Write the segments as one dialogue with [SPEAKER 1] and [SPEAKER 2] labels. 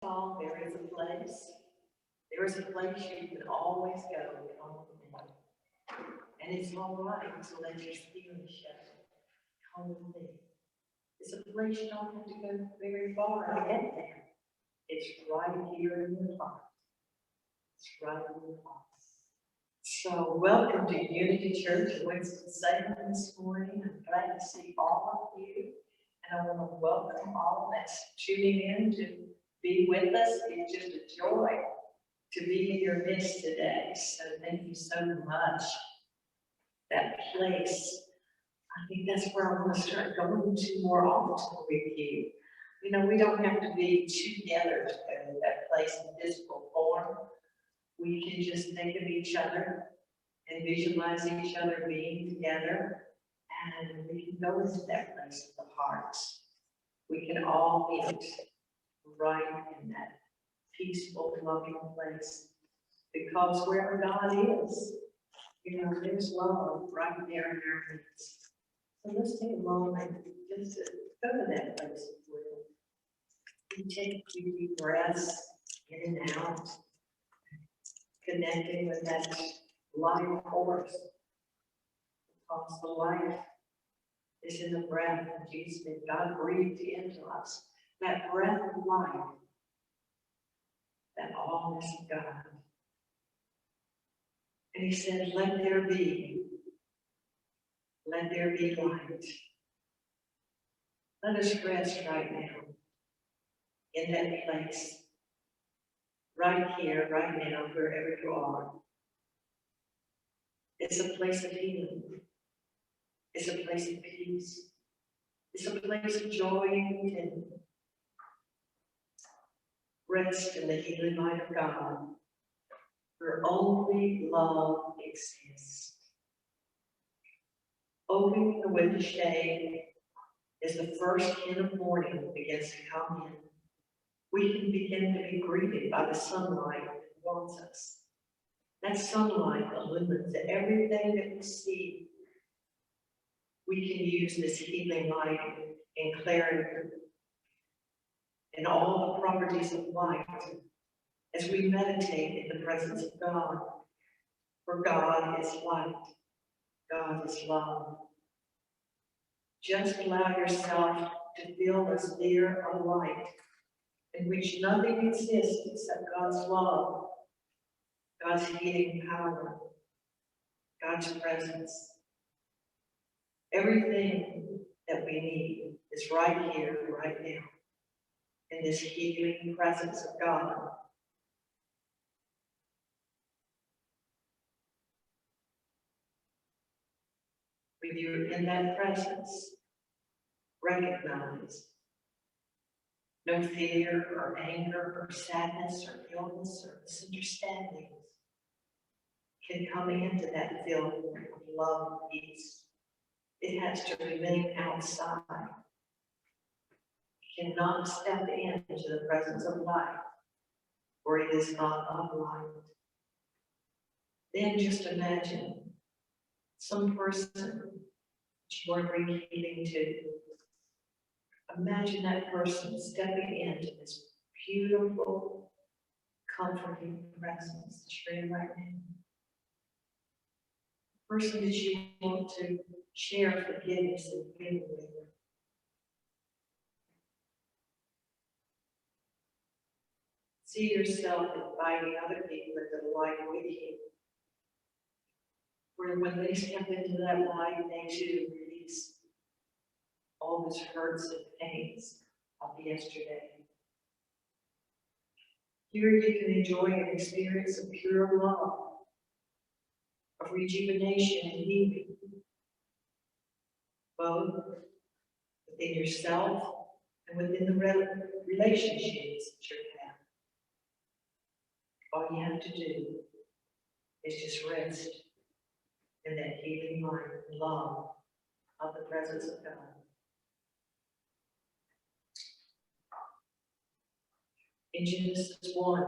[SPEAKER 1] All there is a place. There is a place you can always go and come with. And it's all right to let your spirit show. Come with me. It's a place you don't have to go very far to get there. It's right here in your heart. It's right in your heart. So welcome to Unity Church in Winston-Salem this morning. I'm glad to see all of you. And I want to welcome all that's tuning in to be with us. It's just a joy to be in your midst today. So thank you so much. That place, I think that's where I want to start going to more often with you. You know, we don't have to be together to go to that place in physical form. We can just think of each other and visualize each other being together, and we can go into that place of the hearts. We can all meet right in that peaceful, loving place, because wherever God is, you know, there's love right there in our midst. So let's take a moment just to go to that place of will. You take a few deep breaths in and out, connecting with that life force, because the life is in the breath of Jesus that God breathed into us. That breath of life, that allness of God. And he said, let there be light. Let us rest right now in that place, right here, right now, wherever you are. It's a place of healing. It's a place of peace. It's a place of joy and contentment. Rest in the healing light of God, where only love exists. Opening the window shade as the first hint of morning begins to come in. We can begin to be greeted by the sunlight that warms us. That sunlight illumines everything that we see. We can use this healing light and clarity and all the properties of light as we meditate in the presence of God. For God is light. God is love. Just allow yourself to feel the sphere of light in which nothing exists except God's love, God's healing power, God's presence. Everything that we need is right here, right now, in this healing presence of God. When you're in that presence, recognize no fear or anger or sadness or illness or misunderstandings can come into that feeling of love and peace. It has to remain outside. It cannot step into the presence of light, for it is not of light. Then just imagine some person that you are bringing healing to. Imagine that person stepping into this beautiful, comforting presence that you're in right now. The person that you want to share forgiveness and healing with. See yourself inviting other people into the light with you. Where when they step into that light, they too release all those hurts and pains of yesterday. Here you can enjoy an experience of pure love, of rejuvenation and healing, both within yourself and within the relationships that you have. All you have to do is just rest in that healing light and love of the presence of God. In Genesis 1,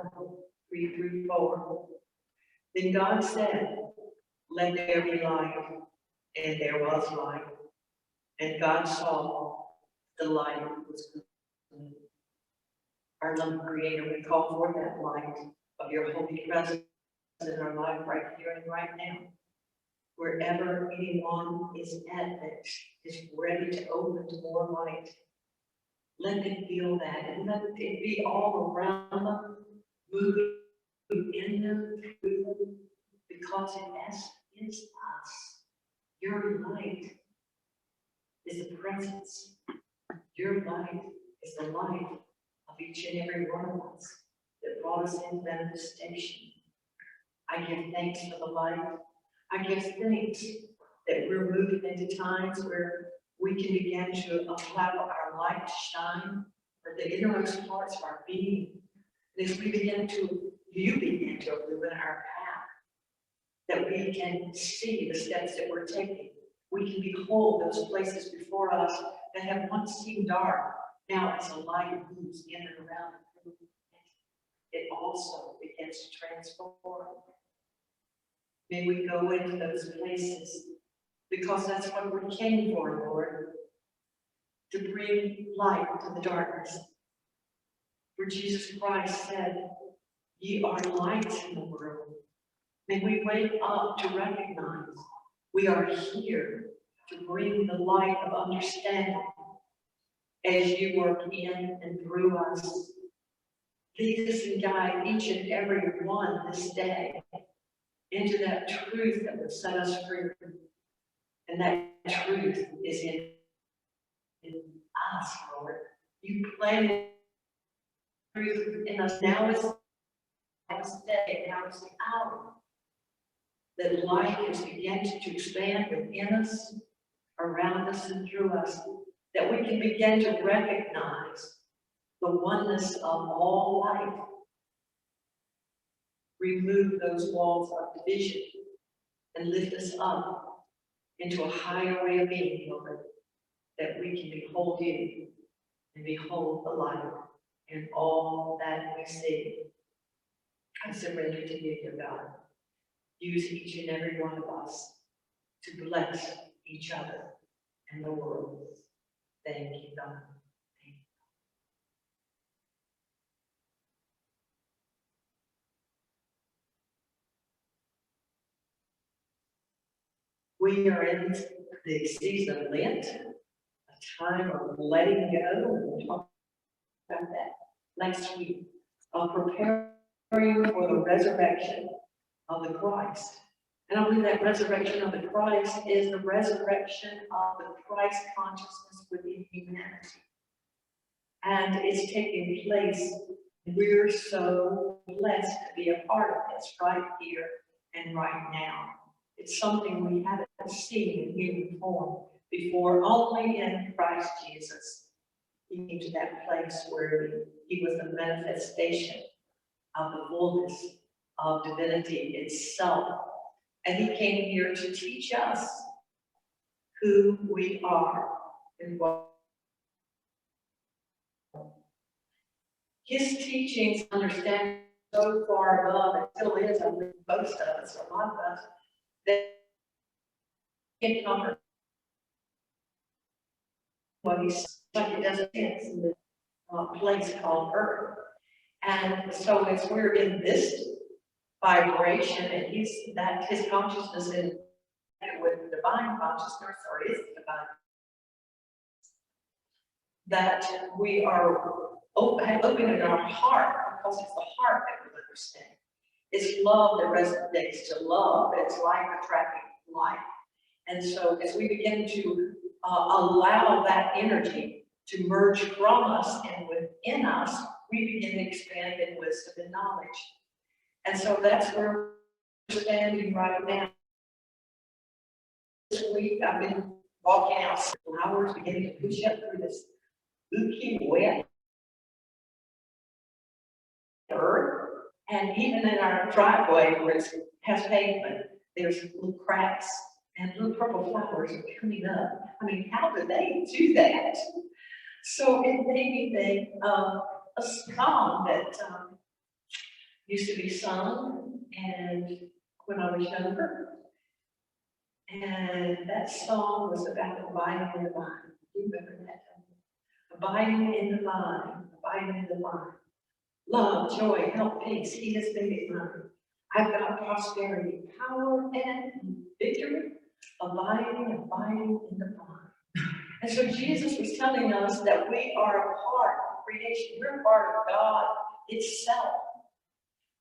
[SPEAKER 1] 3 through 4, then God said, let there be light, and there was light. And God saw the light was good. Our loving Creator, we call for that light of your holy presence in our life right here and right now. Wherever anyone is at that is ready to open to more light, let them feel that and let it be all around them, moving in them, through them, because in essence is us. Your light is the presence. Your light is the light of each and every one of us that brought us into manifestation. I give thanks for the light. I give thanks that we're moving into times where we can begin to allow our light to shine for the innermost parts of our being. And as you begin to illumine our path, that we can see the steps that we're taking. We can behold those places before us that have once seemed dark. Now as a light moves in and around, it also begins to transform. May we go into those places because that's what we came for, Lord, to bring light to the darkness. For Jesus Christ said, "Ye are lights in the world." May we wake up to recognize we are here to bring the light of understanding as you work in and through us. Lead us and guide each and every one this day into that truth that will set us free. And that truth is in us, Lord. You planted truth in us. Now is the day, now is the hour that light is beginning to expand within us, around us, and through us, that we can begin to recognize the oneness of all life. Remove those walls of division and lift us up into a higher way of being, Lord, that we can behold you and behold the light in all that we see. I surrender to you, dear God. Use each and every one of us to bless each other and the world. Thank you, God. Thank you. We are in the season of Lent, a time of letting go, and we'll talk about that next week, of preparing for the resurrection of the Christ. And I believe that resurrection of the Christ is the resurrection of the Christ consciousness within humanity. And it's taking place. We're so blessed to be a part of this right here and right now. It's something we haven't seen in human form before, only in Christ Jesus. He came to that place where he was the manifestation of the fullness of divinity itself. And he came here to teach us who we are and what. His teachings, understand so far above, and still is, I believe most of us, a lot of us, that can't comprehend what he's like. It doesn't sense in this place called Earth. And so as we're in this vibration, and his consciousness is with divine consciousness, or is divine, that we are opening our heart, because it's the heart that we understand. It's love that resonates to love. It's life attracting life. And so as we begin to allow that energy to merge from us and within us, we begin to expand in wisdom and knowledge. And so that's where we're standing right now. This week I've been walking out flowers, beginning to push up through this ooky, wet earth. And even in our driveway where it has pavement, there's little cracks and little purple flowers are coming up. I mean, how do they do that? So it made me think of a song that used to be sung and when I was younger. And that song was about abiding in the vine. Do you remember that? Abiding in the vine, abiding in the vine. love, joy, health, peace. He has made it mine. I've got prosperity, power, and victory, abiding and abiding in the vine. And so Jesus was telling us that we are a part of creation. We're a part of God itself.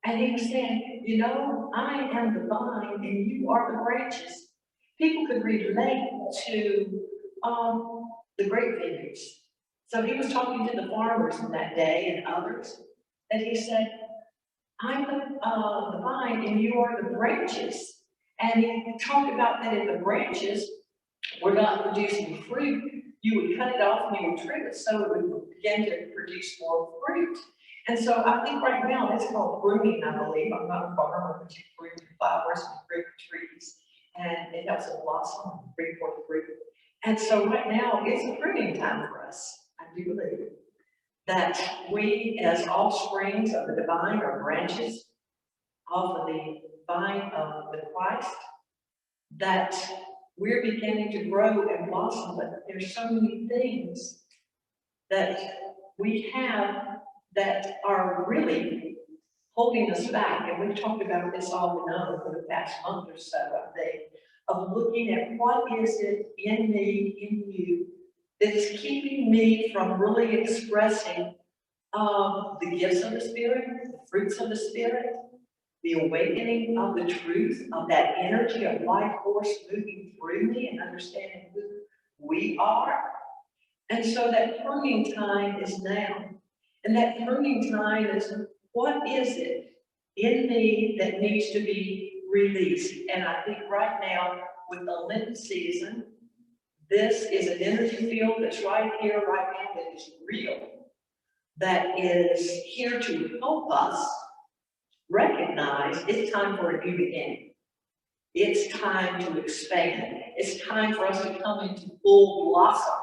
[SPEAKER 1] And he was saying, you know, I am the vine and you are the branches. People could relate to the grape vineyards. So he was talking to the farmers in that day and others, and he said, I'm the vine and you are the branches. And he talked about that if the branches were not producing fruit, you would cut it off and you would trim it so it would begin to produce more fruit. And so I think right now it's called pruning, I believe. I'm not a farmer, but you prune flowers and fruit trees, and it helps them blossom and bring forth fruit. And so right now it's a pruning time for us. I do believe that we, as offsprings of the divine, are branches of the vine of the Christ, that we're beginning to grow and blossom, but there's so many things that we have that are really holding us back. And we've talked about this off and on for the past month or so, I think, of looking at what is it in me, in you, that is keeping me from really expressing the gifts of the Spirit, the fruits of the Spirit, the awakening of the truth of that energy of life force moving through me and understanding who we are. And so that pruning time is now. And that pruning time is, what is it in me that needs to be released? And I think right now, with the Lenten season, this is an energy field that's right here, right now, that is real, that is here to help us recognize it's time for a new beginning. It's time to expand. It's time for us to come into full blossom,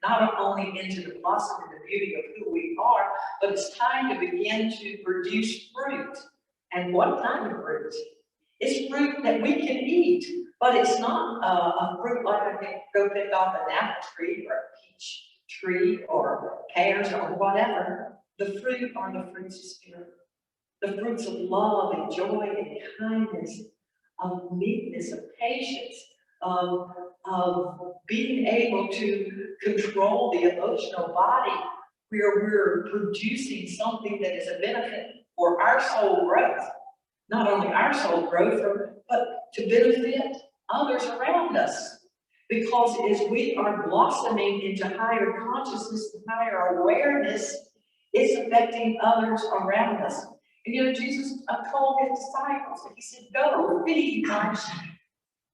[SPEAKER 1] not only into the blossom and the beauty of who we are, but it's time to begin to produce fruit. And what kind of fruit? It's fruit that we can eat, but it's not a fruit like I can go pick off an apple tree or a peach tree or pears or whatever. The fruit are the fruits of Spirit. The fruits of love and joy and kindness, of meekness, of patience, of being able to control the emotional body, where we're producing something that is a benefit for our soul growth. Not only our soul growth, but to benefit others around us. Because as we are blossoming into higher consciousness and higher awareness, it's affecting others around us. And you know, Jesus told his disciples, and he said, go feed my sheep.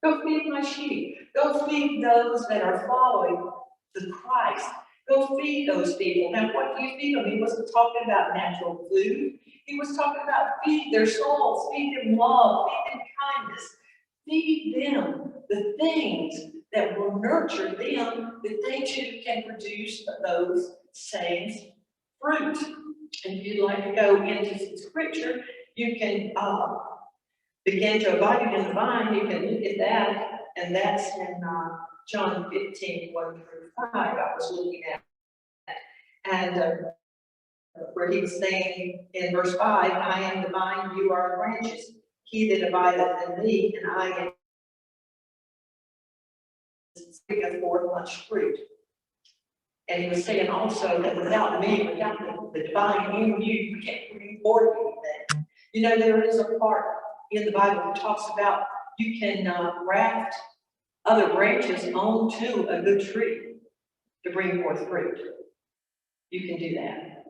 [SPEAKER 1] Go feed my sheep. Go feed those that are following the Christ. Go feed those people. Now, what do you feed them? He wasn't talking about natural food. He was talking about feed their souls, feed them love, feed them kindness. Feed them the things that will nurture them, that they too can produce those same fruit. And if you'd like to go into some scripture, you can begin to abide in the vine. You can look at that, and that's in John 15, 1 through 5. I was looking at and where he was saying in verse 5, I am the vine, you are the branches. He that abideth in me, and I am bringeth forth much fruit. And he was saying also that without me, without the divine in you, you can't bring forth anything. You know, there is a part in the Bible that talks about you can graft other branches onto a good tree to bring forth fruit. You can do that.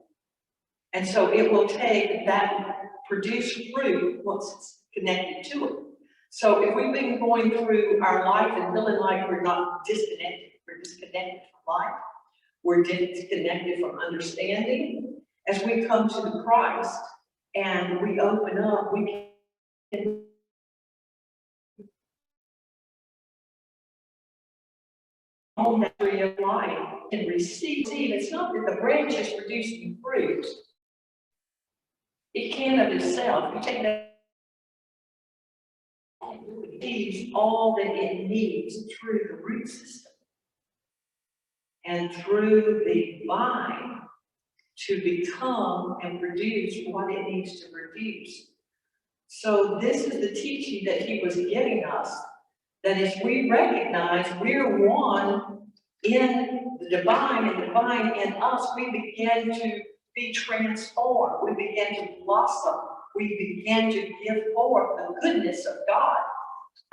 [SPEAKER 1] And so it will take that produced fruit once it's connected to it. So if we've been going through our life and feeling like we're not disconnected, we're disconnected from life, we're disconnected from understanding, as we come to the Christ and we open up, we can on that tree of life and receive. It's not that the branch is producing fruit. It can of itself. You take that, it receives all that it needs through the root system and through the vine to become and produce what it needs to produce. So this is the teaching that he was giving us, that as we recognize we're one in the divine and divine in us, we begin to be transformed. We begin to blossom. We begin to give forth the goodness of God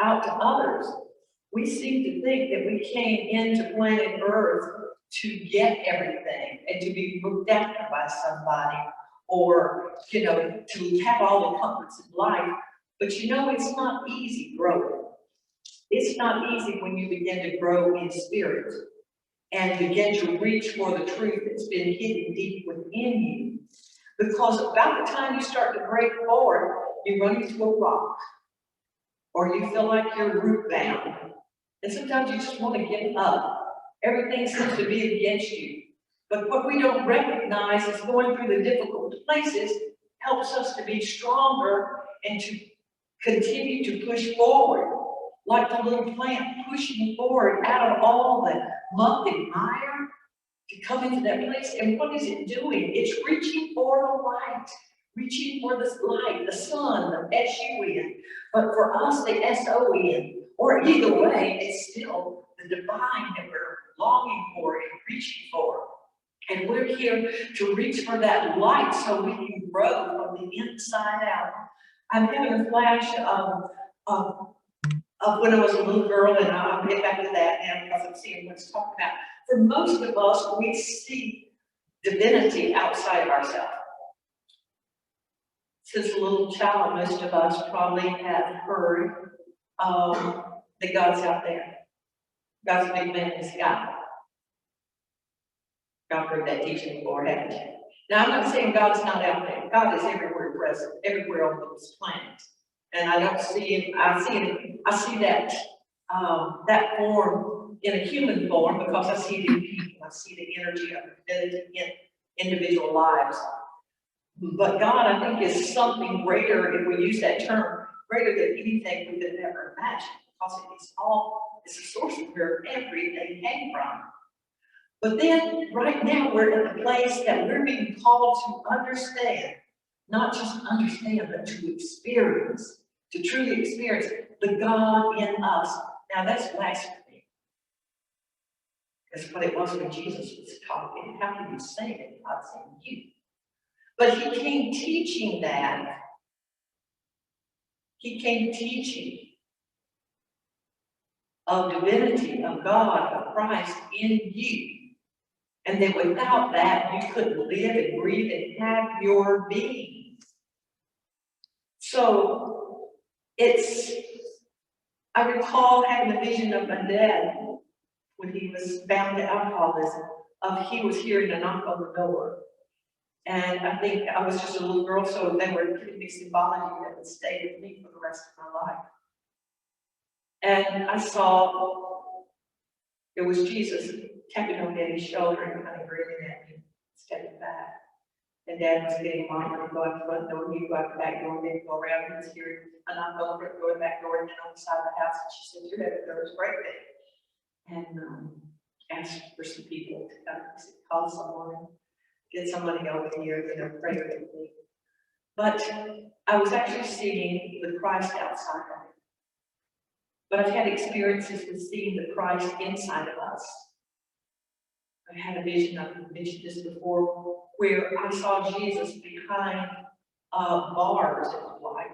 [SPEAKER 1] out to others. We seem to think that we came into planet Earth to get everything and to be looked after by somebody, or, to have all the comforts of life. But it's not easy growing. It's not easy when you begin to grow in spirit and begin to reach for the truth that's been hidden deep within you. Because about the time you start to break forward, you run into a rock, or you feel like you're root bound. And sometimes you just want to give up. Everything seems to be against you. But what we don't recognize is going through the difficult places helps us to be stronger and to continue to push forward, like the little plant pushing forward out of all the muck and mire to come into that place. And what is it doing? It's reaching for the light, reaching for this light, the sun, the S-U-N, but for us, the S-O-N, or either way, it's still the divine that we're longing for and reaching for. And we're here to reach for that light so we can grow from the inside out. I'm having a flash of when I was a little girl, and I'll get back to that now because I'm seeing what it's talking about. For most of us, we see divinity outside of ourselves. Since a little child, most of us probably have heard that God's out there. God's a big man in the sky. Y'all heard that teaching before, haven't you? Now, I'm not saying God's not out there. God is everywhere present, everywhere on this planet. And I don't see him, I see that form in a human form because I see it in people. I see the energy of divinity in individual lives. But God, I think, is something greater, if we use that term, greater than anything we could ever imagine, because it's a source of where everything came from. But then, right now, we're at the place that we're being called to understand, not just understand, but to experience, to truly experience the God in us. Now, that's blasphemy. That's what it was when Jesus was talking. How can you say it? God's in you. But he came teaching that. He came teaching of divinity, of God, of Christ in you. And that without that, you couldn't live and breathe and have your being. So I recall having a vision of my dad when he was bound to alcoholism, he was hearing a knock on the door. And I think I was just a little girl, so they were giving me symbology that would stay with me for the rest of my life. And I saw it was Jesus tapping on Daddy's shoulder and kind of grinning at me, stepping back. And Dad was getting Mama to go out the front door, he'd go out the back door, and then go around. He was hearing a knock on the front door, the back door, and then on the side of the house. And she said, "You're having a nervous breakdown." And asked for some people to come, call someone, get somebody over here, pray with me. But I was actually seeing the Christ outside of it. But I've had experiences with seeing the Christ inside of us. I had a vision, I've mentioned this before, where I saw Jesus behind bars, it was like.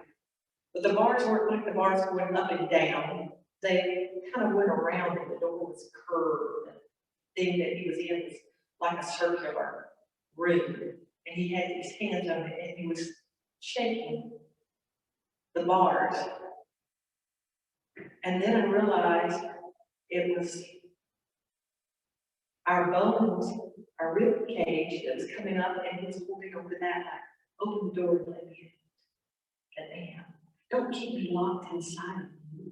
[SPEAKER 1] But the bars weren't like the bars going up and down. They kind of went around and the door was curved. The thing that he was in was like a circular room. And he had his hands on it and he was shaking the bars. And then I realized it was our bones, our rib cage that was coming up, and he was holding over that. Open the door and let me in. Let me in. Don't keep me locked inside of you.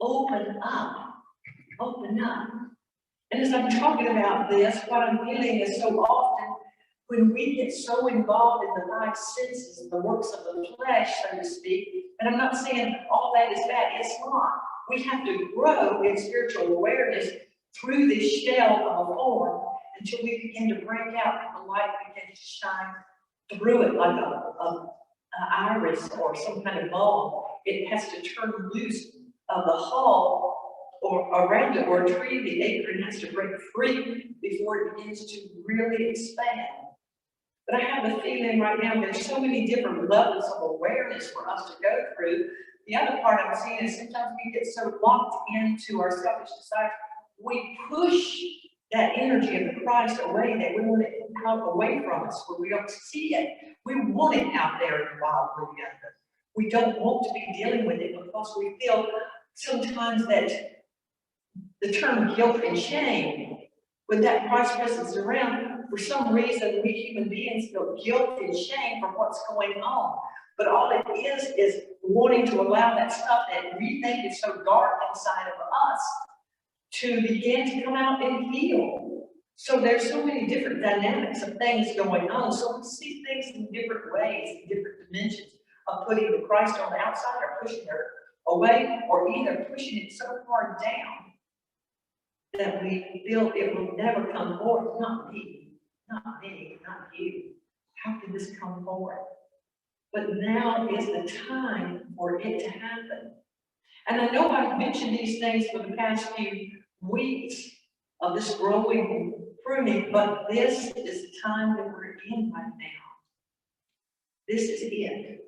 [SPEAKER 1] Open up. Open up. And as I'm talking about this, what I'm feeling is so often when we get so involved in the five senses, the works of the flesh, so to speak, and I'm not saying all that is bad, it's not. We have to grow in spiritual awareness through this shell of a form until we begin to break out and the light begins to shine through it like a iris or some kind of bulb. It has to turn loose of the hull or around it, or a tree, the acorn has to break free before it begins to really expand. But I have a feeling right now there's so many different levels of awareness for us to go through. The other part I'm seeing is sometimes we get so locked into our selfish desires, we push that energy of the Christ away, that we want it out away from us, where we don't see it. We want it out there in the wild together. We don't want to be dealing with it because we feel sometimes that the term guilt and shame, when that Christ presence is around, for some reason we human beings feel guilt and shame for what's going on. But all it is wanting to allow that stuff that we think is so dark inside of us to begin to come out and heal. So there's so many different dynamics of things going on. So we see things in different ways, in different dimensions of putting the Christ on the outside or pushing her away, or either pushing it so far down that we feel it will never come forth. Not me, not you. How can this come forward? But now is the time for it to happen. And I know I've mentioned these things for the past few weeks of this growing pruning, but this is the time that we're in right now. This is it.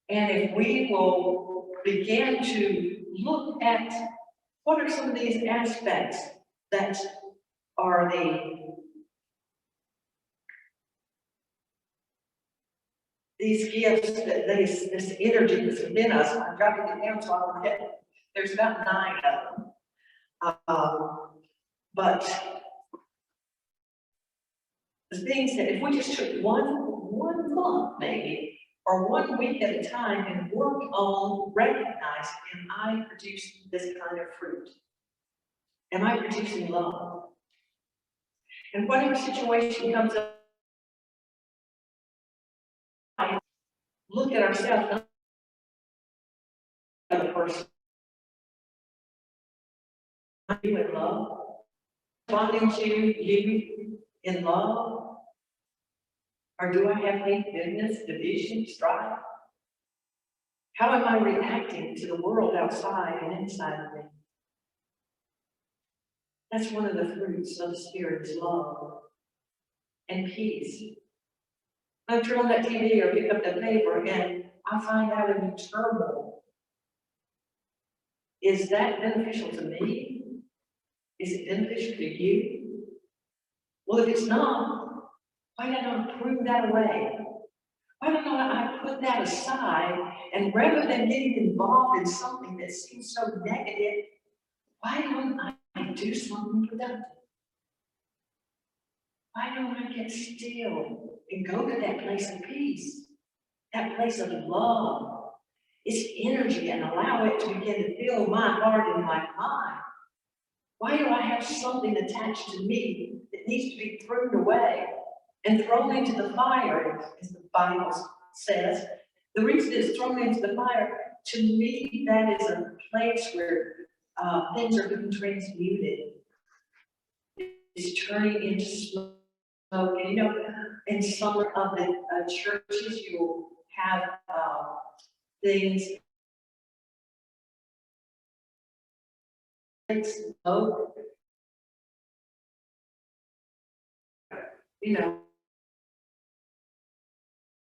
[SPEAKER 1] And if we will begin to look at what are some of these aspects that are these gifts, that this energy that's within us. I've got to get down so I forget. There's about 9 of them. But the things that if we just took one month maybe, or 1 week at a time and work on recognizing, am I producing this kind of fruit? Am I producing love? And whatever situation comes up, look at ourselves, not the other person. Are you in love? Responding to you in love? Or do I have hate, bitterness, division, strife? How am I reacting to the world outside and inside of me? That's one of the fruits of the Spirit's love and peace. I turn on that TV or pick up the paper and I find out a new turmoil. Is that beneficial to me? Is it beneficial to you? Well, if it's not, why don't I prune that away? Why don't I put that aside, and rather than getting involved in something that seems so negative, why don't I do something productive? Why don't I get still and go to that place of peace, that place of love, its energy, and allow it to begin to fill my heart and my mind? Why do I have something attached to me that needs to be pruned away and thrown into the fire, as the Bible says? The reason it's thrown into the fire, to me, that is a place where things are being transmuted. It's turning into smoke. And you know, in some of the churches, you will have things, smoke, you know,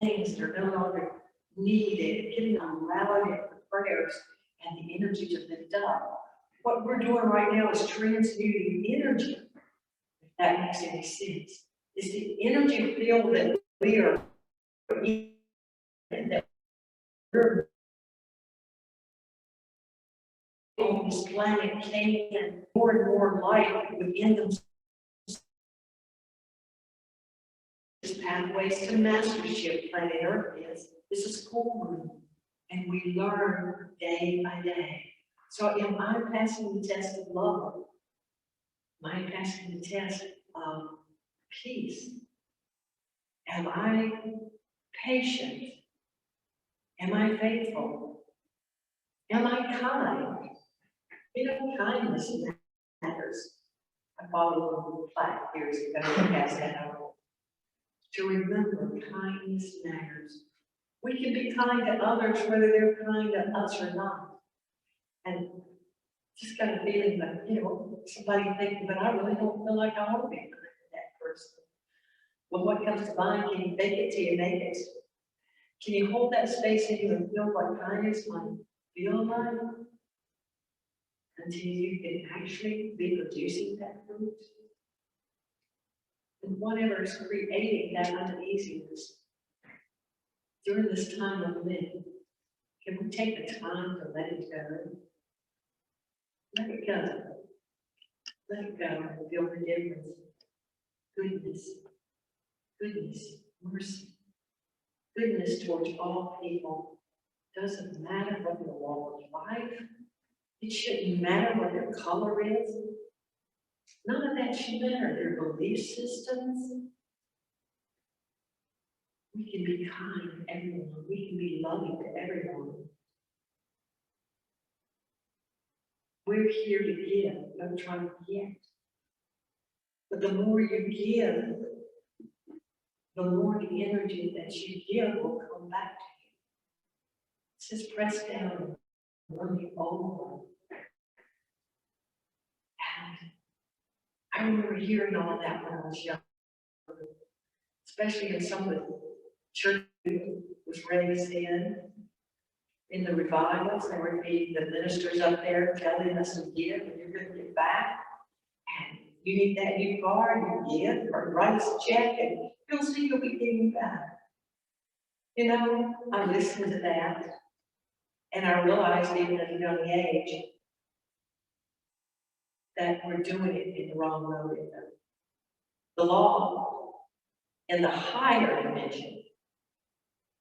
[SPEAKER 1] things that are no longer needed, giving them allowing it for prayers and the energy to lift up. What we're doing right now is transmuting energy, if that makes any sense. It's the energy field that we are in, that we're on this planet came in more and more light within them. Pathways to mastership, planet Earth is. This is schoolroom, and we learn day by day. So am I passing the test of love? Am I passing the test of peace? Am I patient? Am I faithful? Am I kind? You know, kindness matters. I bought a little plaque years ago that has that on it. To remember kindness matters. We can be kind to others whether they're kind to us or not. And just got a feeling that, somebody thinking, but I really don't feel like I want to be kind to that person. Well, what comes to mind, can you fake it till you make it? Can you hold that space in you and feel what kindness might feel like? Until you can actually be producing that fruit. And whatever is creating that uneasiness during this time of living, can we take the time to let it go? Let it go. Let it go and feel the difference. Goodness, goodness, mercy, goodness towards all people. Doesn't matter what their walk of life. It shouldn't matter what their color is. None of that should matter. Their belief systems. We can be kind to everyone. We can be loving to everyone. We're here to give, don't try to get. But the more you give, the more the energy that you give will come back to you. It says press down, running over. And I remember hearing all that when I was young, especially in some of the church was raised in the revivals. There would be the ministers up there telling us to give, and you're going to get back. And you need that new car, you give, or write us a check, and you'll see you'll be getting back. I listened to that, and I realized even at a young age that we're doing it in the wrong motive. The law in the higher dimension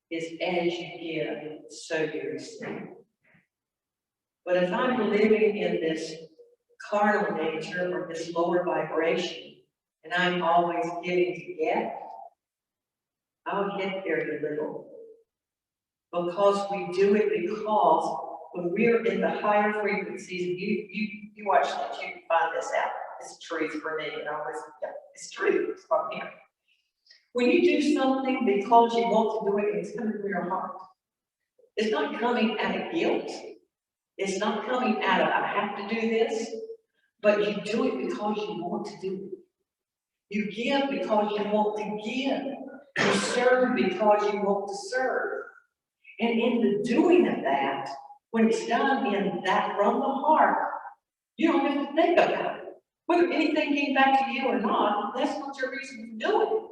[SPEAKER 1] is as you give, so you receive. But if I'm living in this carnal nature or this lower vibration, and I'm always giving to get, I'll get very little. Because we do it because when we're in the higher frequencies, and you watch that, you can find this out. It's truth for me, and I always, it's truth, it's from here. When you do something because you want to do it, it's coming from your heart. It's not coming out of guilt. It's not coming out of, I have to do this, but you do it because you want to do it. You give because you want to give. You serve because you want to serve. And in the doing of that, when it's done in that from the heart, you don't have to think about it. Whether anything came back to you or not, that's not your reason for doing it.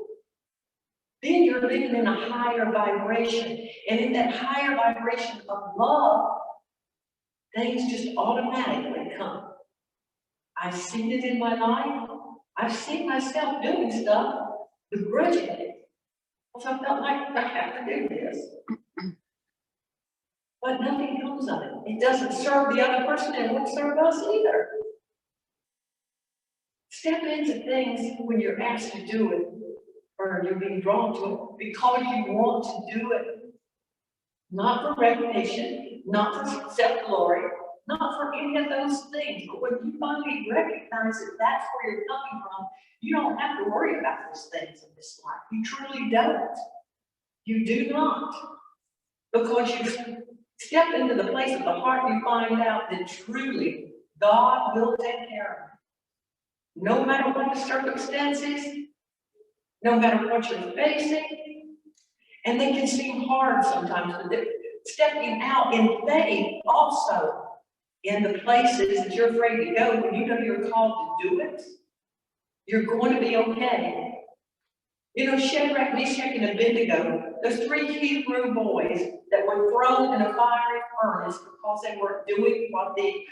[SPEAKER 1] Then you're living in a higher vibration. And in that higher vibration of love, things just automatically come. I've seen it in my life. I've seen myself doing stuff begrudgingly. Because I felt like I have to do this. But nothing comes of it. It doesn't serve the other person, and it won't serve us either. Step into things when you're asked to do it, or you're being drawn to it, because you want to do it. Not for recognition, not for self-glory, not for any of those things. But when you finally recognize that that's where you're coming from, you don't have to worry about those things in this life. You truly don't. You do not. Because you step into the place of the heart, you find out that truly God will take care of you. No matter what the circumstances, no matter what you're facing, and they can seem hard sometimes, but stepping out in faith also in the places that you're afraid to go, when you know you're called to do it, you're going to be okay. Shadrach, Meshach, and Abednego, those 3 Hebrew boys that were thrown in a fiery furnace because they were doing what the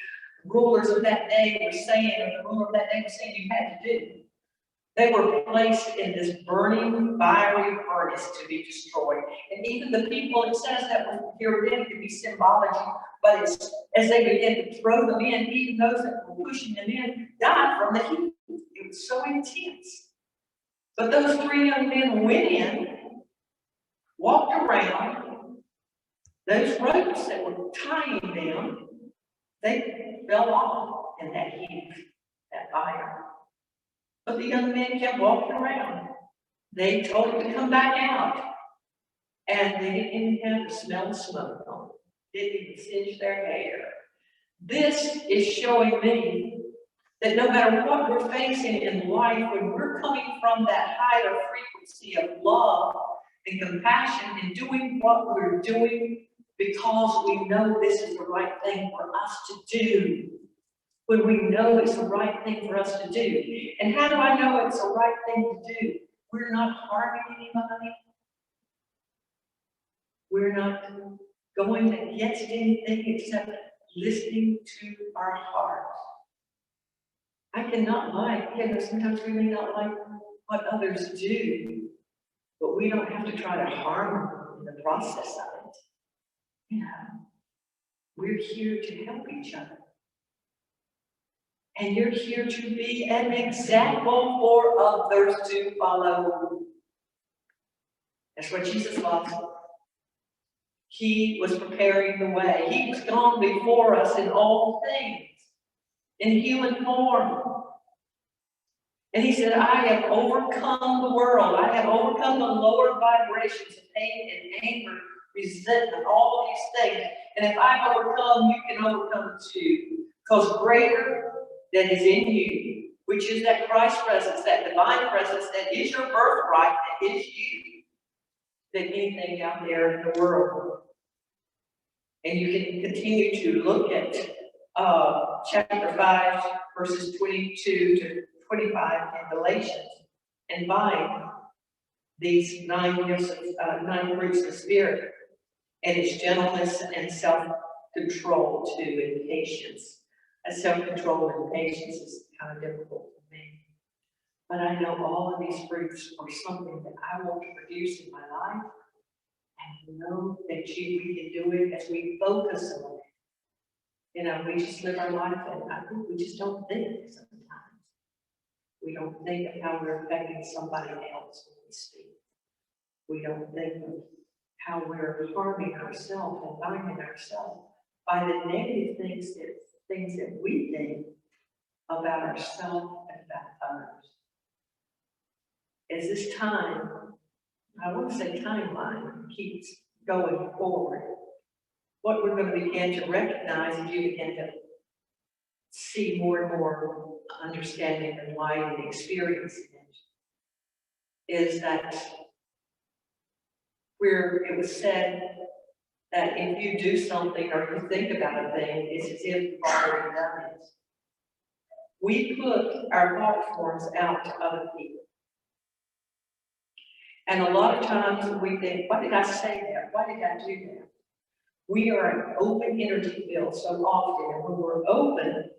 [SPEAKER 1] rulers of that day were saying, or the ruler of that day was saying you had to do. They were placed in this burning, fiery furnace to be destroyed. And even the people, it says that were here again to be symbology, but as they began to throw them in, even those that were pushing them in died from the heat. It was so intense. But those 3 young men went in, walked around, those ropes that were tying them, they fell off in that heat, that fire. But the young men kept walking around. They told him to come back out. And they didn't even have to smell the smoke on them. Didn't even singe their hair. This is showing me that no matter what we're facing in life, when we're coming from that higher frequency of love and compassion and doing what we're doing because we know this is the right thing for us to do, when we know it's the right thing for us to do. And how do I know it's the right thing to do? We're not harming anybody. We're not going against anything except listening to our hearts. I cannot like, sometimes we may not like what others do, but we don't have to try to harm them in the process of it. We're here to help each other. And you're here to be an example for others to follow. That's what Jesus was. He was preparing the way. He was gone before us in all things, in human form. And he said, I have overcome the world. I have overcome the lower vibrations of pain and anger, resentment, all these things. And if I've overcome, you can overcome too. Because greater that is in you, which is that Christ presence, that divine presence, that is your birthright, that is you, than anything out there in the world. And you can continue to look at chapter 5, verses 22 to 25 in Galatians, and find these 9 gifts of 9 fruits of the Spirit, and its gentleness and self-control too, and patience. And self-control and patience is kind of difficult for me. But I know all of these fruits are something that I want to produce in my life. And know that we can do it as we focus on it. We just live our life, and I think we just don't think sometimes. We don't think of how we're affecting somebody else when we speak. We don't think of how we're harming ourselves and binding ourselves by the negative things that we think about ourselves and about others. As this time, I want to say timeline, keeps going forward, what we're going to begin to recognize as you begin to see more and more understanding and light and experiencing it, is that it was said that if you do something or you think about a thing, it's as if you've already done it. We put our thought forms out to other people. And a lot of times we think, why did I say that? Why did I do that? We are an open energy field so often, and when we're open,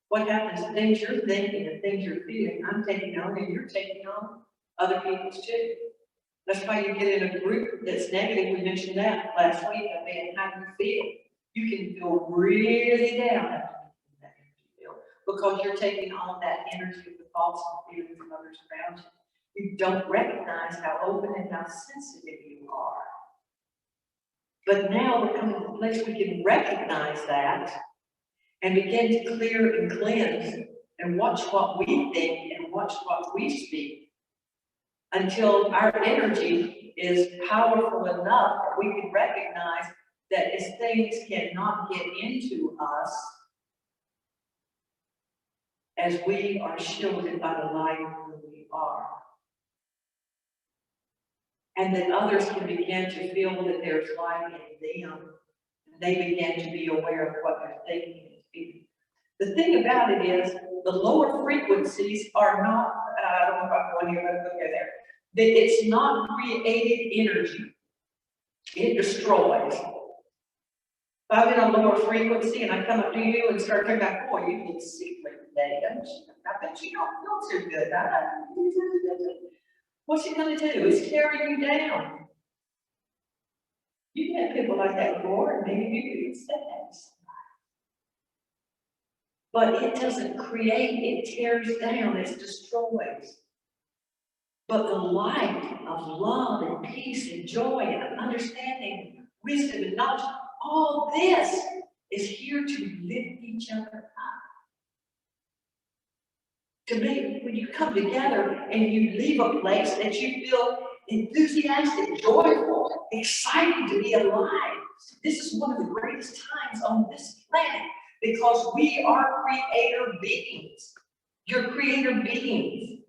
[SPEAKER 1] what happens? Things you're thinking and things you're feeling, I'm taking on, and you're taking on other people's too. That's why you get in a group that's negative. We mentioned that last week, how you feel. You can feel really down in that energy field because you're taking on that energy of the thoughts and feelings of others around you. You don't recognize how open and how sensitive you are. But now we're coming to a place we can recognize that and begin to clear and cleanse and watch what we think and watch what we speak until our energy is powerful enough that we can recognize that as things cannot get into us, as we are shielded by the light of who we are. And that others can begin to feel that there's light in them. They begin to be aware of what they're thinking and feeling. The thing about it is, the lower frequencies are not, I don't know if I'm going here, but look there. It's not created energy. It destroys. If I'm in a lower frequency and I come up to you and start talking about, boy, you look sickly today, don't you? I bet you don't feel too good. What's it going to do? It's carry you down. You get people like that before, and maybe you could say that to somebody. But it doesn't create, it tears down, it destroys. But the light of love and peace and joy and understanding, wisdom and knowledge, all this is here to lift each other up. To make, when you come together and you leave a place that you feel enthusiastic, joyful, excited to be alive. This is one of the greatest times on this planet because we are creator beings. You're creator beings.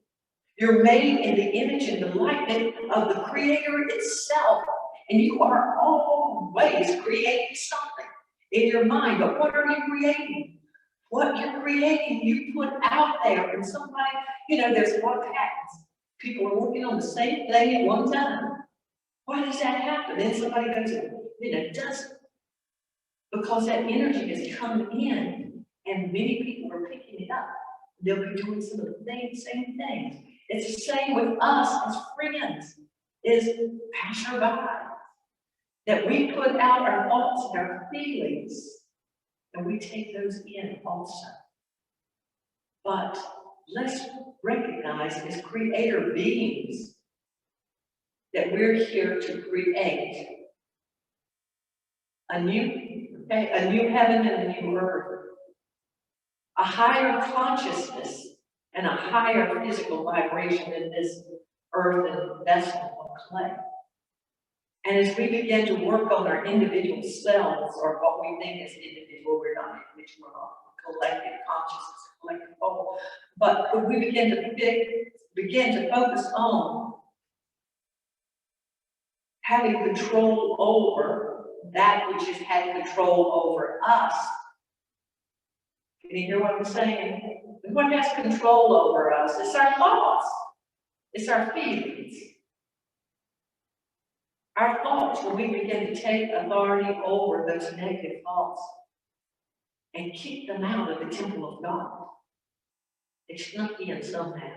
[SPEAKER 1] You're made in the image and the likeness of the Creator itself. And you are always creating something in your mind. But what are you creating? What you're creating, you put out there. And somebody, there's a lot of patterns. People are working on the same thing at one time. Why does that happen? Then somebody goes, does it. Because that energy is coming in, and many people are picking it up. They'll be doing some of the same things. It's the same with us as friends, is passerby. That we put out our thoughts and our feelings, and we take those in also. But let's recognize as creator beings that we're here to create a new heaven and a new earth, a higher consciousness and a higher physical vibration than this earth and vessel of clay. And as we begin to work on our individual selves, or what we think is individual, we're not individual, we're all collective consciousness, collective whole. But when we begin to focus on having control over that which has had control over us. Can you hear what I'm saying? What has control over us? It's our thoughts. It's our feelings. Our thoughts, when we begin to take authority over those negative thoughts and kick them out of the temple of God, they snuck in somehow.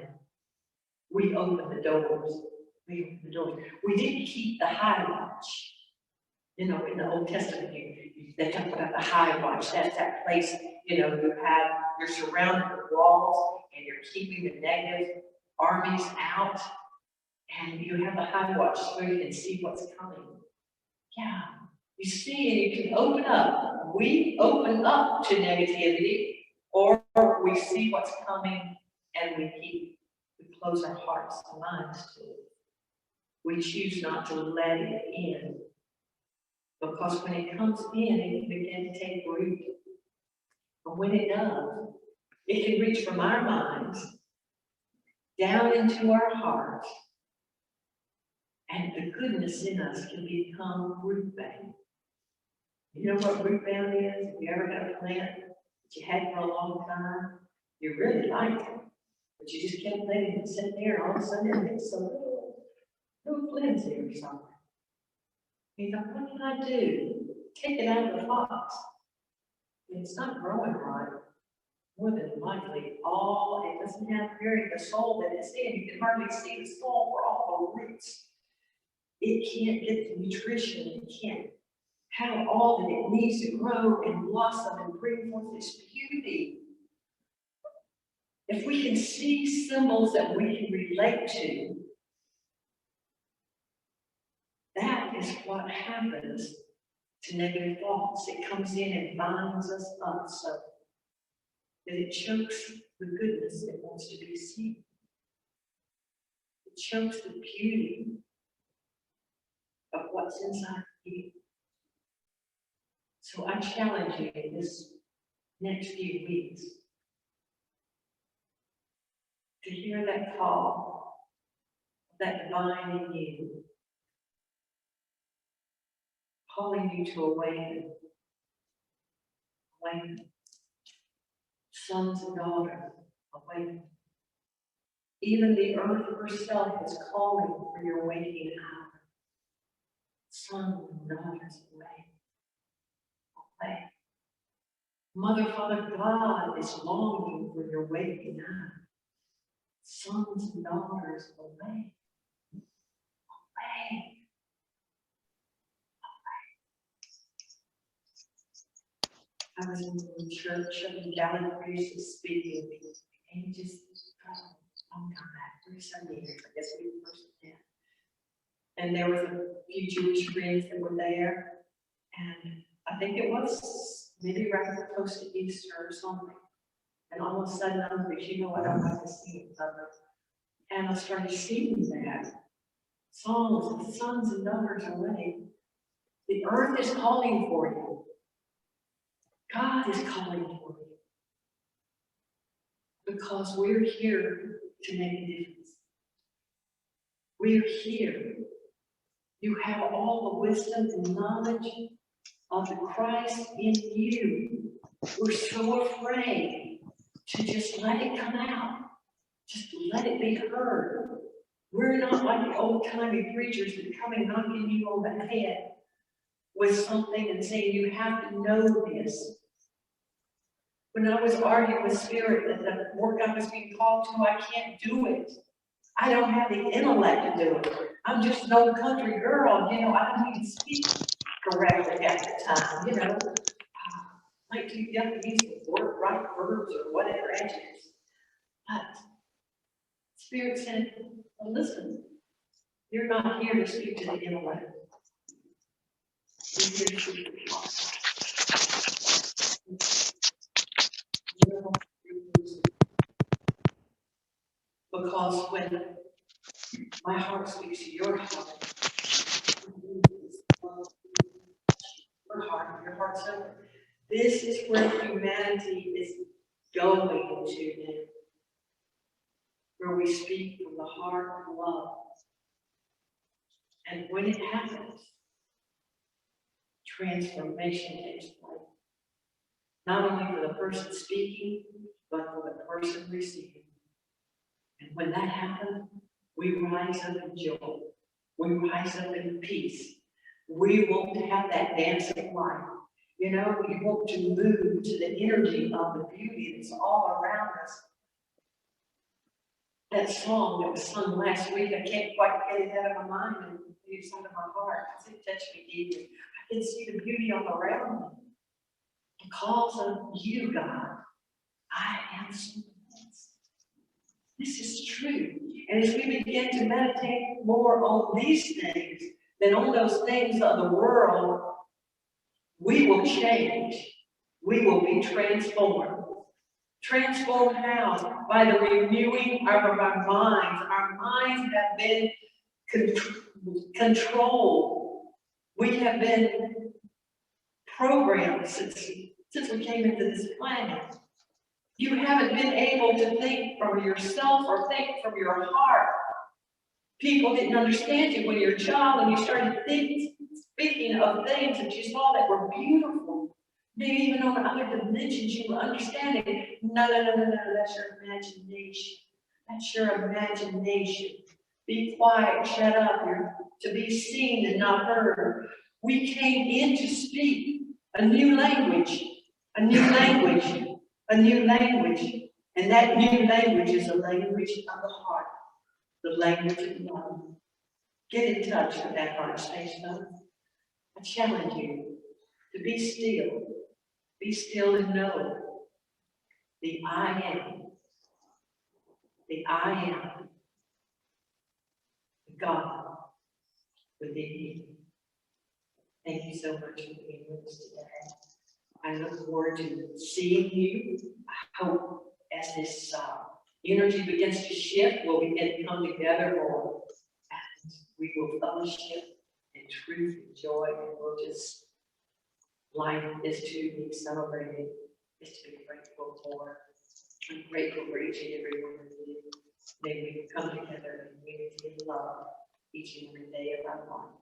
[SPEAKER 1] We open the doors. We open the doors. We didn't keep the high watch. In the Old Testament, they talk about the high watch. That's that place, you're surrounded with walls and you're keeping the negative armies out. And you have the high watch so you can see what's coming. Yeah, you see and you can open up. We open up to negativity, or we see what's coming and we close our hearts and minds to it. We choose not to let it in. Because when it comes in, it can begin to take root. But when it does, it can reach from our minds down into our hearts. And the goodness in us can become root bound. You know what root bound is? If you ever got a plant that you had for a long time, you really liked it, but you just kept letting it sit there, and all of a sudden it gets so little flimsy or something. You thought, what can I do? Take it out of the box. It's not growing right. More than likely, it doesn't have the soil that it's in. You can hardly see the soil for all the roots. It can't get the nutrition. It can't have all that it needs to grow and blossom and bring forth its beauty. If we can see symbols that we can relate to, that is what happens to negative thoughts. It comes in and binds us up so that it chokes the goodness that wants to be seen. It chokes the beauty of what's inside you. So I challenge you in this next few weeks to hear that call, that divine in you, calling you to awaken. Awaken. Sons and daughters, awaken. Even the earth herself is calling for your waking hour. Sons and daughters, awaken. Awaken. Mother, Father, God is longing for your waking hour. Sons and daughters, awaken. Awaken. I was in the church and Valley Priest was speaking, and he just, come back 3 Sundays, I guess we first did. And there was a few Jewish friends that were there, and I think it was maybe right close to Easter or something. And all of a sudden, because you know what I like to sing others. And I started singing that. Songs and sons and daughters away. The earth is calling for you. God is calling for you. Because we're here to make a difference. We're here. You have all the wisdom and knowledge of the Christ in you. We're so afraid to just let it come out. Just let it be heard. We're not like the old-timey preachers that come and knocking you on the head with something and saying you have to know this. When I was arguing with Spirit that the work I was being called to, I can't do it. I don't have the intellect to do it. I'm just an old country girl, you know, I don't even speak correctly at the time, you know. Like too young to use the right verbs or whatever adjectives. But Spirit said, well, listen, you're not here to speak to the intellect. You're here to speak to the heart. Because when my heart speaks to your heart, your heart's open. This is where humanity is going to now. Where we speak from the heart of love. And when it happens, transformation takes place. Not only for the person speaking, but for the person receiving. And when that happens, we rise up in joy. We rise up in peace. We want to have that dancing light. You know, we want to move to the energy of the beauty that's all around us. That song that was sung last week, I can't quite get it out of my mind and it's out of my heart because it touched me deeply. I can see the beauty all around me. Because of you, God, I am so blessed. This is true. And as we begin to meditate more on these things than on those things of the world, we will change. We will be transformed. Transformed how? By the renewing of our minds. Our minds have been controlled. We have been programmed since we came into this planet. You haven't been able to think from yourself or think from your heart. People didn't understand you when you were a child and you started speaking of things that you saw that were beautiful. Maybe even on other dimensions you were understanding. No, that's your imagination. That's your imagination. Be quiet, shut up. You're to be seen and not heard. We came in to speak a new language, a new language, a new language. And that new language is a language of the heart, the language of love. Get in touch with that heart space, though. I challenge you to be still. Be still and know the I am. The I am. God within you. Thank you so much for being with us today. I look forward to seeing you. I hope as this energy begins to shift, we'll begin to come together more. And we will fellowship in truth and joy, and we'll just, life is to be celebrated, is to be grateful for. I'm grateful for each and every one of you. May we come together in unity and love each and every day of our life.